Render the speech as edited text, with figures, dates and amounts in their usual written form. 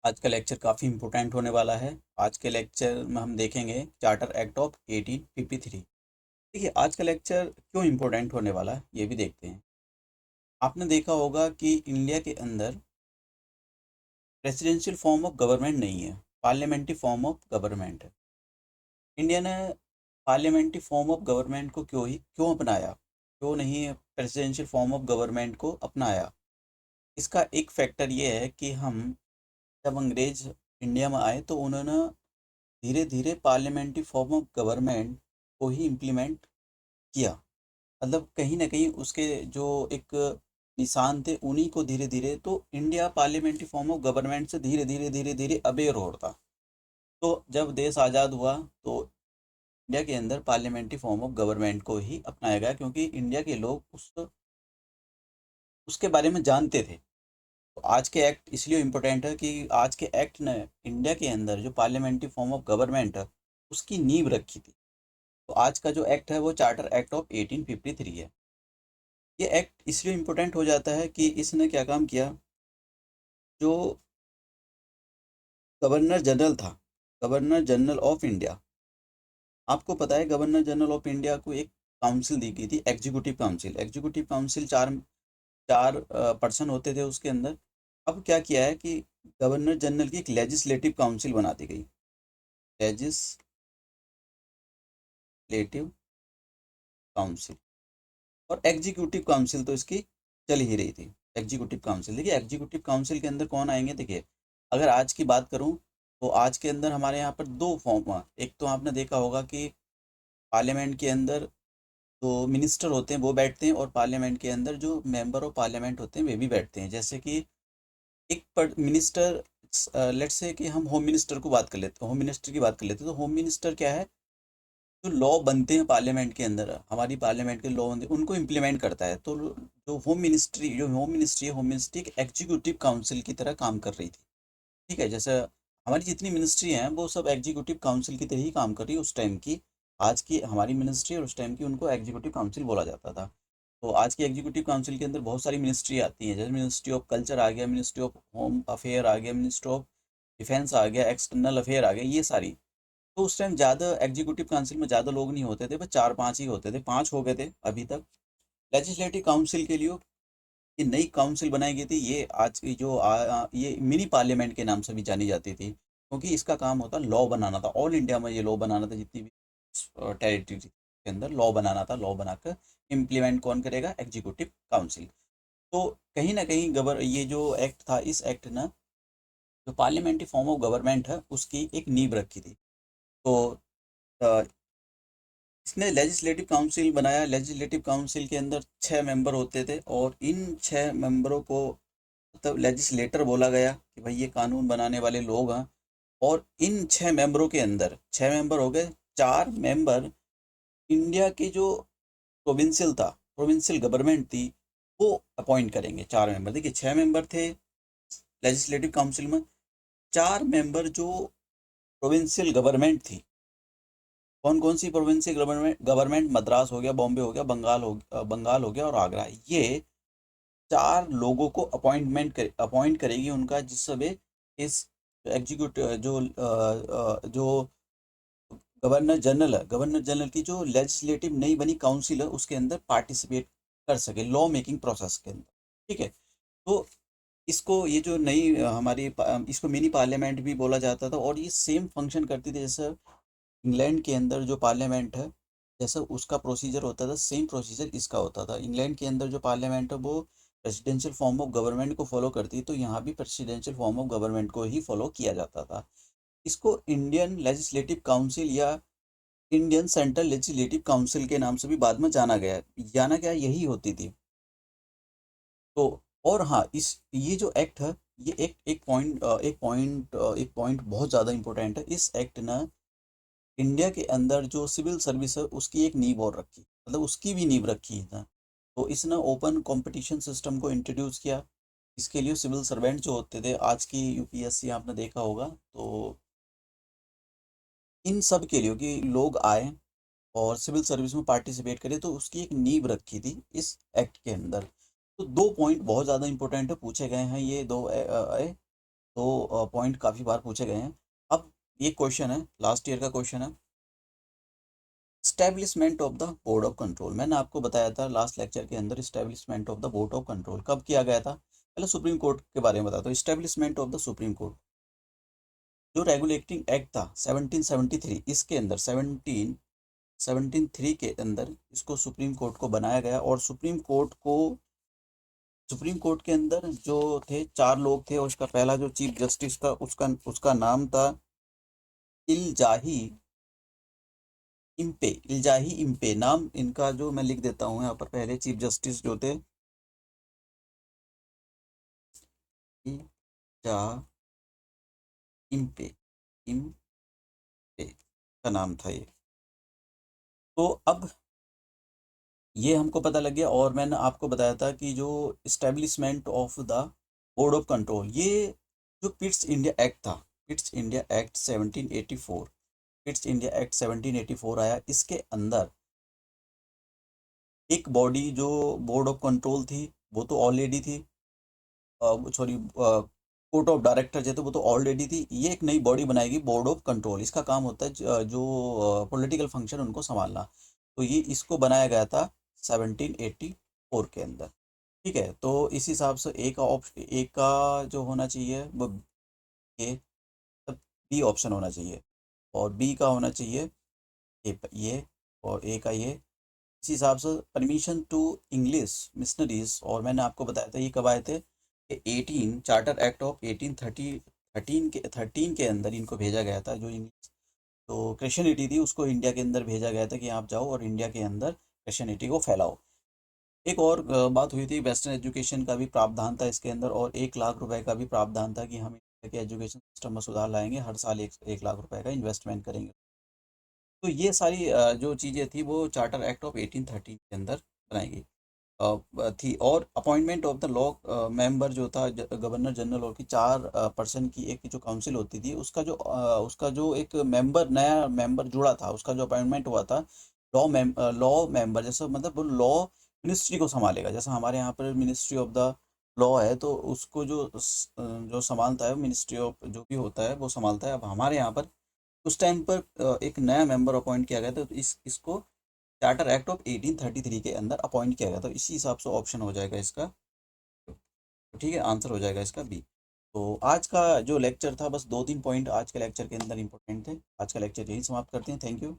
आज का लेक्चर काफ़ी इम्पोर्टेंट होने वाला है। आज के लेक्चर में हम देखेंगे चार्टर एक्ट ऑफ 1853। देखिए आज का लेक्चर क्यों इम्पोर्टेंट होने वाला है ये भी देखते हैं। आपने देखा होगा कि इंडिया के अंदर प्रेसिडेंशियल फॉर्म ऑफ गवर्नमेंट नहीं है, पार्लियामेंट्री फॉर्म ऑफ गवर्नमेंट है। इंडिया ने पार्लियामेंट्री फॉर्म ऑफ गवर्नमेंट को क्यों अपनाया, क्यों नहीं प्रेसिडेंशियल फॉर्म ऑफ गवर्नमेंट को अपनाया? इसका एक फैक्टर ये है कि हम जब अंग्रेज इंडिया में आए तो उन्होंने धीरे धीरे पार्लियामेंट्री फॉर्म ऑफ गवर्नमेंट को ही इम्प्लीमेंट किया। मतलब कहीं ना कहीं उसके जो एक निशान थे उन्हीं को धीरे धीरे तो India parliamentary form of government से धीरे धीरे अवेयर हो रहा था। तो जब देश आज़ाद हुआ तो इंडिया के अंदर पार्लियामेंट्री फॉर्म ऑफ गवर्नमेंट को ही अपनाया गया, क्योंकि इंडिया के लोग उसके बारे में जानते थे। तो आज के एक्ट इसलिए इम्पोर्टेंट है कि आज के एक्ट ने इंडिया के अंदर जो पार्लियामेंट्री फॉर्म ऑफ गवर्नमेंट है उसकी नींव रखी थी। तो आज का जो एक्ट है वो चार्टर एक्ट ऑफ 1853 है। ये एक्ट इसलिए इम्पोर्टेंट हो जाता है कि इसने क्या काम किया, जो गवर्नर जनरल था, गवर्नर जनरल ऑफ इंडिया, आपको पता है गवर्नर जनरल ऑफ इंडिया को एक काउंसिल दी गई थी, एग्जीक्यूटिव काउंसिल। एग्जीक्यूटिव काउंसिल चार चार पर्सन होते थे उसके अंदर। अब क्या किया है कि गवर्नर जनरल की एक लेजिस्लेटिव काउंसिल बना दी गई, लेजिस्लेटिव काउंसिल। और एग्जीक्यूटिव काउंसिल तो इसकी चल ही रही थी। एग्जीक्यूटिव काउंसिल, देखिए एग्जीक्यूटिव काउंसिल के अंदर कौन आएंगे। देखिए अगर आज की बात करूं तो आज के अंदर हमारे यहाँ पर दो फॉर्म हैं। एक तो आपने देखा होगा कि पार्लियामेंट के अंदर जो मिनिस्टर होते हैं वो बैठते हैं, और पार्लियामेंट के अंदर जो मेंबर ऑफ पार्लियामेंट होते हैं वे भी बैठते हैं। जैसे कि एक मिनिस्टर, लेट्स से कि हम होम मिनिस्टर को बात कर लेते हैं, होम मिनिस्टर की बात कर लेते हैं। तो होम मिनिस्टर क्या है, जो लॉ बनते हैं पार्लियामेंट के अंदर, हमारी पार्लियामेंट के लॉ बनते हैं उनको इम्प्लीमेंट करता है। तो जो होम मिनिस्ट्री एक एग्जीक्यूटिव काउंसिल की तरह काम कर रही थी। ठीक है, जैसे हमारी जितनी मिनिस्ट्री हैं वो सब एग्जीक्यूटिव काउंसिल की तरह ही काम कर रही है उस टाइम की। आज की हमारी मिनिस्ट्री और उस टाइम की उनको एग्जीक्यूटिव काउंसिल बोला जाता था। तो आज की एग्जीक्यूटिव काउंसिल के अंदर बहुत सारी मिनिस्ट्री आती हैं, जैसे मिनिस्ट्री ऑफ कल्चर आ गया, मिनिस्ट्री ऑफ होम अफेयर आ गया, मिनिस्ट्री ऑफ डिफेंस आ गया, एक्सटर्नल अफेयर आ गया, ये सारी। तो उस टाइम ज़्यादा एग्जीक्यूटिव काउंसिल में ज़्यादा लोग नहीं होते थे, बस चार पांच ही होते थे, पांच हो गए थे अभी तक। लेजिस्लेटिव काउंसिल के लिए ये नई काउंसिल बनाई गई थी। ये आज की जो ये मिनी पार्लियामेंट के नाम से भी जानी जाती थी, क्योंकि इसका काम होता लॉ बनाना था। ऑल इंडिया में ये लॉ बनाना था, जितनी भी टेरिटरी के अंदर लॉ बनाना था। लॉ बनाकर इम्प्लीमेंट कौन करेगा, एग्जीक्यूटिव काउंसिल। तो कहीं ना कहीं ये जो एक्ट था, इस एक्ट ने जो पार्लियामेंट्री फॉर्म ऑफ गवर्नमेंट है उसकी एक नींव रखी थी। तो अ, इसने लेजिस्लेटिव काउंसिल बनाया। लेजिस्लेटिव काउंसिल के अंदर 6 मेंबर होते थे, और इन 6 मेंबरों को मतलब लेजिस्लेटर बोला गया कि भाई ये कानून बनाने वाले लोग हैं। और इन 6 मेंबरों के अंदर 6 मेंबर हो गए, 4 मेंबर इंडिया के जो प्रोविंशियल गवर्नमेंट थी वो अपॉइंट करेंगे। 4 मेंबर, देखिए 6 मेंबर थे लेजिस्लेटिव काउंसिल में, 4 मेंबर जो प्रोविंशियल गवर्नमेंट थी। कौन कौन सी प्रोविंशियल गवर्नमेंट गवर्नमेंट, मद्रास हो गया, बॉम्बे हो गया, बंगाल हो गया और आगरा। ये 4 लोगों को अपॉइंट करेगी उनका, जिस समय इस एग्जीक्यूटिव जो गवर्नर जनरल की जो लेजिस्लेटिव नई बनी काउंसिल है उसके अंदर पार्टिसिपेट कर सके लॉ मेकिंग प्रोसेस के अंदर। ठीक है, तो इसको ये जो नई इसको मिनी पार्लियामेंट भी बोला जाता था, और ये सेम फंक्शन करती थी जैसे इंग्लैंड के अंदर जो पार्लियामेंट है, जैसा उसका प्रोसीजर होता था सेम प्रोसीजर इसका होता था। इंग्लैंड के अंदर जो पार्लियामेंट है वो प्रेसिडेंशियल फॉर्म ऑफ गवर्नमेंट को फॉलो करती है, तो यहाँ भी प्रेसिडेंशियल फॉर्म ऑफ गवर्नमेंट को ही फॉलो किया जाता था। इसको इंडियन लेजिस्लेटिव काउंसिल या इंडियन सेंट्रल लेजिस्लेटिव काउंसिल के नाम से भी बाद में जाना गया यही होती थी। तो और हाँ, इस ये जो एक्ट है, ये एक पॉइंट बहुत ज़्यादा इंपॉर्टेंट है। इस एक्ट ने इंडिया के अंदर जो सिविल सर्विस है उसकी एक नींव और रखी, मतलब उसकी भी नींव रखी है। तो इसने ओपन कंपटीशन सिस्टम को इंट्रोड्यूस किया। इसके लिए सिविल सर्वेंट जो होते थे, आज की यूपीएससी आपने देखा होगा, तो इन सब के लिए कि लोग आए और सिविल सर्विस में पार्टिसिपेट करें, तो उसकी एक नींव रखी थी इस एक्ट के अंदर। तो 2 पॉइंट बहुत ज़्यादा इंपॉर्टेंट है, पूछे गए हैं ये दो। तो पॉइंट काफ़ी बार पूछे गए हैं। अब ये क्वेश्चन है, लास्ट ईयर का क्वेश्चन है, establishment of the board of control. मैंने आपको बताया था लास्ट लेक्चर के अंदर establishment of the board of control कब किया गया था। पहले सुप्रीम कोर्ट के बारे में बताता हूँ। Establishment of the supreme court, जो रेगुलेटिंग एक्ट था 1773, इसके अंदर 1773 के अंदर इसको सुप्रीम कोर्ट को बनाया गया। और सुप्रीम कोर्ट के अंदर जो थे 4 लोग थे, और उसका पहला जो चीफ जस्टिस था उसका नाम था इल्जाही इम्पे। नाम इनका जो मैं लिख देता हूँ यहाँ पर, पहले चीफ जस्टिस जो थे इल्जा इम्पे इम्पे का नाम था ये। तो अब ये हमको पता लग गया। और मैंने आपको बताया था कि जो establishment of the board of control, ये जो पिट्स इंडिया एक्ट था, Pitt's India act 1784, Pitt's India act 1784 आया, इसके अंदर एक बॉडी जो बोर्ड ऑफ कंट्रोल थी वो तो ऑलरेडी थी, सॉरी कोर्ट ऑफ डायरेक्टर जो थे वो तो ऑलरेडी थी। ये एक नई बॉडी बनाएगी, बोर्ड ऑफ कंट्रोल। इसका काम होता है जो पॉलिटिकल फंक्शन उनको संभालना। तो ये इसको बनाया गया था 1784 के अंदर। ठीक है, तो इस हिसाब से ए का जो होना चाहिए वो ए, बी ऑप्शन होना चाहिए, और बी का होना चाहिए ये, और ए का ये। इसी हिसाब से परमिशन टू इंग्लिश मिशनरीज, और मैंने आपको बताया था ये कब आए थे कि 18 चार्टर एक्ट ऑफ 1813 के अंदर इनको भेजा गया था। जो इंग्लिश तो क्रिश्चियनिटी थी उसको इंडिया के अंदर भेजा गया था कि आप जाओ और इंडिया के अंदर क्रिश्चियनिटी को फैलाओ। एक और बात हुई थी, वेस्टर्न एजुकेशन का भी प्रावधान था इसके अंदर, और 1 लाख रुपए का भी प्रावधान था कि हम इंडिया के एजुकेशन सिस्टम में सुधार लाएंगे, हर साल 1 लाख रुपए का इन्वेस्टमेंट करेंगे। तो ये सारी जो चीज़ें थी वो चार्टर एक्ट ऑफ 1813 के अंदर बनाई गई थी। और appointment of the law member जो था गवर्नर जनरल, और की 4 पर्सन की एक जो काउंसिल होती थी, उसका जो एक मेंबर, नया मेंबर जुड़ा था, उसका जो अपॉइंटमेंट हुआ था लॉ मेंबर, जैसे मतलब वो लॉ मिनिस्ट्री को संभालेगा। जैसा हमारे यहाँ पर मिनिस्ट्री ऑफ द लॉ है, तो उसको जो संभालता है मिनिस्ट्री ऑफ जो भी होता है वो संभालता है। अब हमारे यहाँ पर उस टाइम पर एक नया मेंबर अपॉइंट किया गया था, तो इसको चार्टर एक्ट ऑफ 1833 के अंदर अपॉइंट किया गया था। इसी हिसाब से ऑप्शन हो जाएगा इसका, तो ठीक है, आंसर हो जाएगा इसका बी। तो आज का जो लेक्चर था, बस 2-3 पॉइंट आज के लेक्चर के अंदर इंपॉर्टेंट थे। आज का लेक्चर यही समाप्त करते हैं। Thank you.